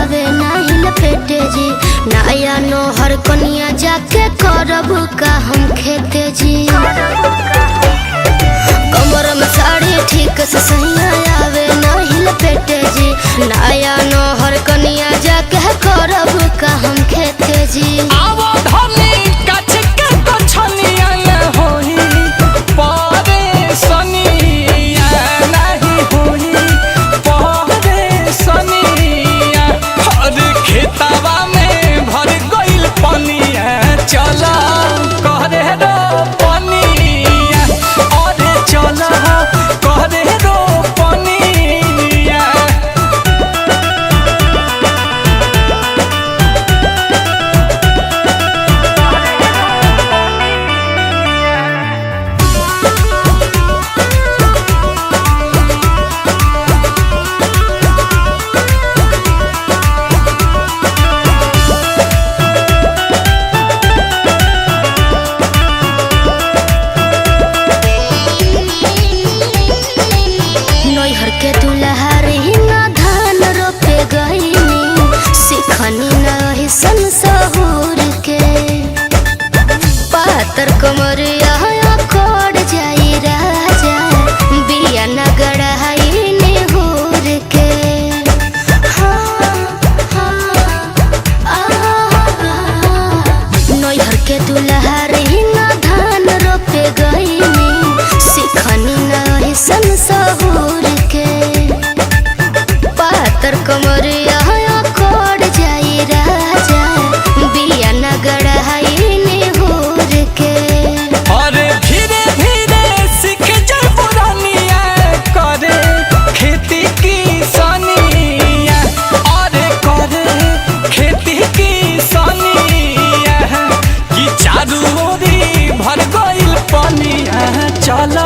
आवे नहीं लपेटे जी। नया नोहर कनिया जाके करब का हम खेते जी। कमर में साड़ी ठीक से सही आवे नहीं लपेटे जी। नया नोहर कनिया जाके करब का हम खेते जी। के दुल्हर हिंगा धान रोपे गईनी। सिखनी नहीं संसहूर के पातर कमरिया कोड़ जाई राजा। बिया नगड़ नेहूर के नैहर के दुल्हर हिंगा धान रोपे गईनी। सिखनी नहीं संसहूर पातर कमरिया कोड़ जाई राजा। बिया नगड़ नेहूर के अरे धीरे धीरे सीख जाए पुरानिया करे खेती की सनिया। अरे करे खेती की सनिया कि चारू ओरी भर गइल पनिया। चल